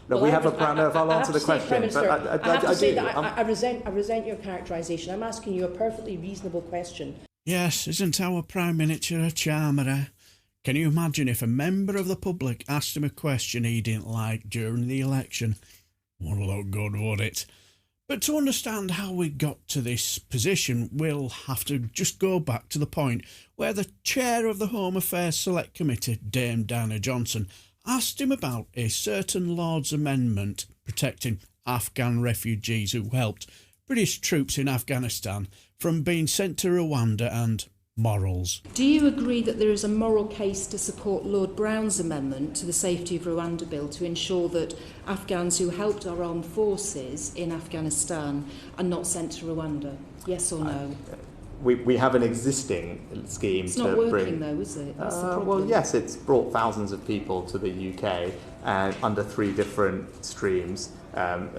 No, we have a Prime Minister. I'll answer the question. Prime Minister, I have to say that I I resent your characterisation. I'm asking you a perfectly reasonable question. Yes, isn't our Prime Minister a charmer? Can you imagine if a member of the public asked him a question he didn't like during the election? Wouldn't look good, would it? But to understand how we got to this position, we'll have to just go back to the point where the chair of the Home Affairs Select Committee, Dame Diana Johnson, asked him about a certain Lord's amendment protecting Afghan refugees who helped British troops in Afghanistan from being sent to Rwanda and morals. Do you agree that there is a moral case to support Lord Brown's amendment to the Safety of Rwanda Bill to ensure that Afghans who helped our armed forces in Afghanistan are not sent to Rwanda? Yes or no? We have an existing scheme it's not working though, is it? That's the problem. Well, yes, it's brought thousands of people to the UK under 3 different streams. And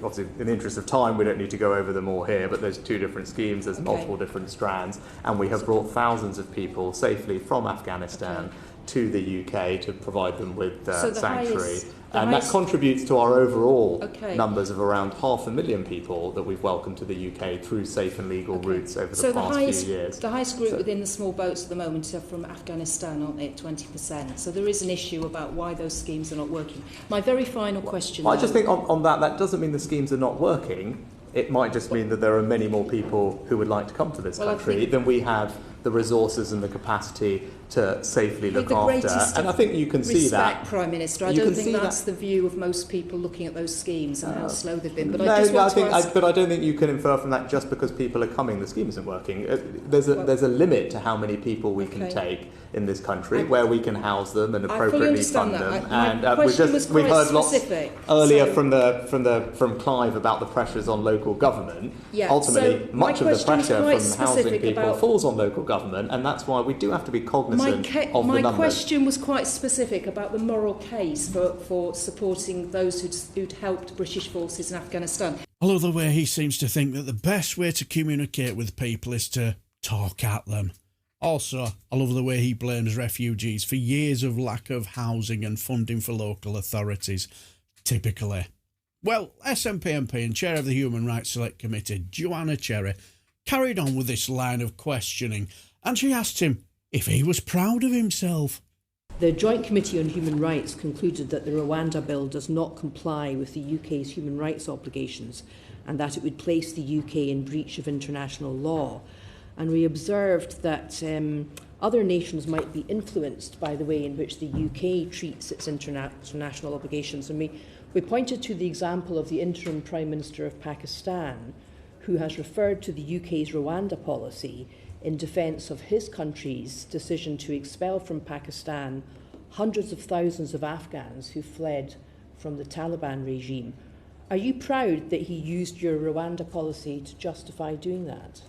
obviously, in the interest of time, we don't need to go over them all here, but there's 2 different schemes, there's multiple different strands, and we have brought thousands of people safely from Afghanistan to the UK to provide them with sanctuary. And that contributes to our overall numbers of around 500,000 people that we've welcomed to the UK through safe and legal routes over the past few years. The highest group within the small boats at the moment are from Afghanistan, aren't they, at 20%? So there is an issue about why those schemes are not working. My very final question... I just think on that doesn't mean the schemes are not working. It might just mean that there are many more people who would like to come to this country than we have the resources and the capacity to safely look after. And I think you can see that. Prime Minister, I don't think that's the view of most people looking at those schemes and how slow they've been. But I don't think you can infer from that just because people are coming, the scheme isn't working. There's a limit to how many people we can take in this country, where we can house them and appropriately fund them. And we've heard lots earlier from Clive about the pressures on local government. Ultimately, much of the pressure from housing people falls on local government, and that's why we do have to be cognizant of the numbers. My question was quite specific about the moral case for supporting those who'd helped British forces in Afghanistan. I love the way he seems to think that the best way to communicate with people is to talk at them. Also, I love the way he blames refugees for years of lack of housing and funding for local authorities. Typically. Well, SNP MP and Chair of the Human Rights Select Committee, Joanna Cherry, carried on with this line of questioning, and she asked him if he was proud of himself. The Joint Committee on Human Rights concluded that the Rwanda Bill does not comply with the UK's human rights obligations and that it would place the UK in breach of international law. And we observed that other nations might be influenced by the way in which the UK treats its international obligations. And we pointed to the example of the interim Prime Minister of Pakistan, who has referred to the UK's Rwanda policy in defence of his country's decision to expel from Pakistan hundreds of thousands of Afghans who fled from the Taliban regime. Are you proud that he used your Rwanda policy to justify doing that?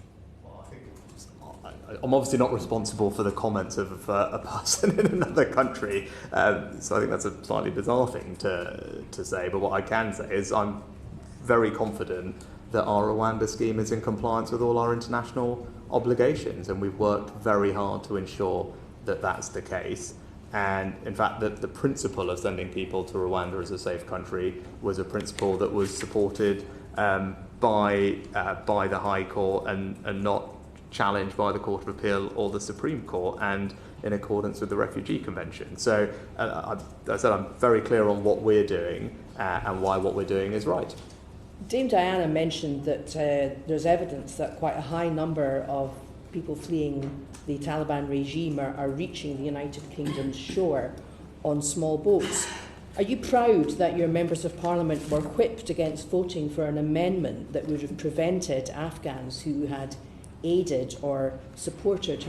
I'm obviously not responsible for the comments of a person in another country, so I think that's a slightly bizarre thing to say. But what I can say is I'm very confident that our Rwanda scheme is in compliance with all our international obligations, and we've worked very hard to ensure that that's the case. And in fact, the principle of sending people to Rwanda as a safe country was a principle that was supported by the High Court and not challenged by the Court of Appeal or the Supreme Court, and in accordance with the Refugee Convention. So I said I'm very clear on what we're doing and why what we're doing is right. Dame Diana mentioned that there's evidence that quite a high number of people fleeing the Taliban regime are reaching the United Kingdom's shore on small boats. Are you proud that your members of Parliament were whipped against voting for an amendment that would have prevented Afghans who had aided or supported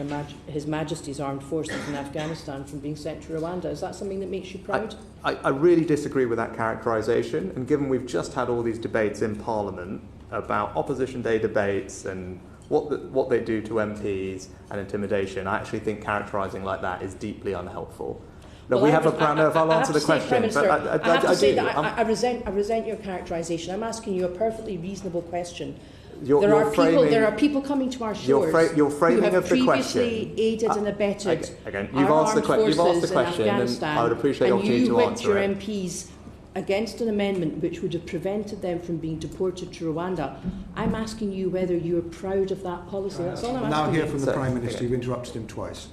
His Majesty's Armed Forces in Afghanistan from being sent to Rwanda? Is that something that makes you proud? I really disagree with that characterisation, and given we've just had all these debates in Parliament about Opposition Day debates and what they do to MPs and intimidation, I actually think characterising like that is deeply unhelpful. No, we have a Prime Minister. I'll answer the question. I resent your characterisation. I'm asking you a perfectly reasonable question. There are people coming to our shores your framing who have of the previously question, aided and abetted again, our armed forces in question, Afghanistan, and I would appreciate the opportunity to answer and you whipped your MPs against an amendment which would have prevented them from being deported to Rwanda. I'm asking you whether you're proud of that policy. That's all I'm asking. Now hear you. from the Prime Minister. You've interrupted him twice.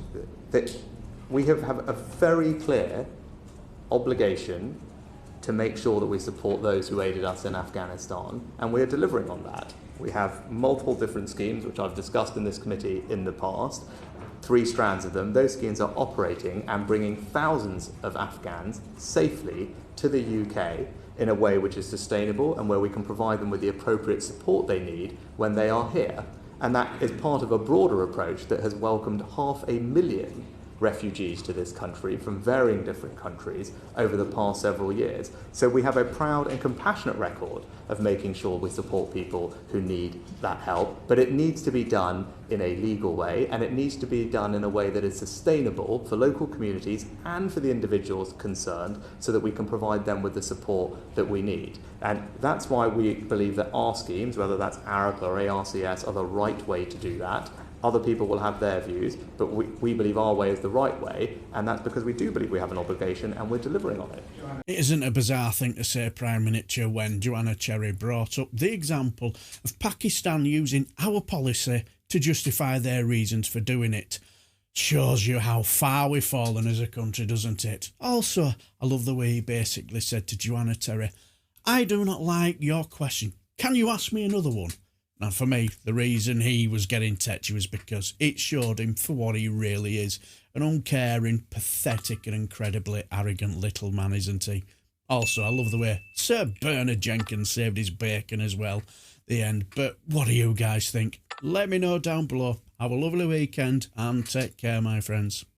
We have a very clear obligation to make sure that we support those who aided us in Afghanistan, and we are delivering on that. We have multiple different schemes, which I've discussed in this committee in the past, 3 strands of them. Those schemes are operating and bringing thousands of Afghans safely to the UK in a way which is sustainable and where we can provide them with the appropriate support they need when they are here. And that is part of a broader approach that has welcomed 500,000 refugees to this country from varying different countries over the past several years. So we have a proud and compassionate record of making sure we support people who need that help, but it needs to be done in a legal way, and it needs to be done in a way that is sustainable for local communities and for the individuals concerned, so that we can provide them with the support that we need. And that's why we believe that our schemes, whether that's ARAP or ARCS, are the right way to do that. Other people will have their views, but we believe our way is the right way, and that's because we do believe we have an obligation and we're delivering on it. It isn't a bizarre thing to say, Prime Minister, when Joanna Cherry brought up the example of Pakistan using our policy to justify their reasons for doing it. Shows you how far we've fallen as a country, doesn't it? Also, I love the way he basically said to Joanna Cherry, I do not like your question. Can you ask me another one? And for me, the reason he was getting touchy was because it showed him for what he really is. An uncaring, pathetic and incredibly arrogant little man, isn't he? Also, I love the way Sir Bernard Jenkins saved his bacon as well. The end. But what do you guys think? Let me know down below. Have a lovely weekend and take care, my friends.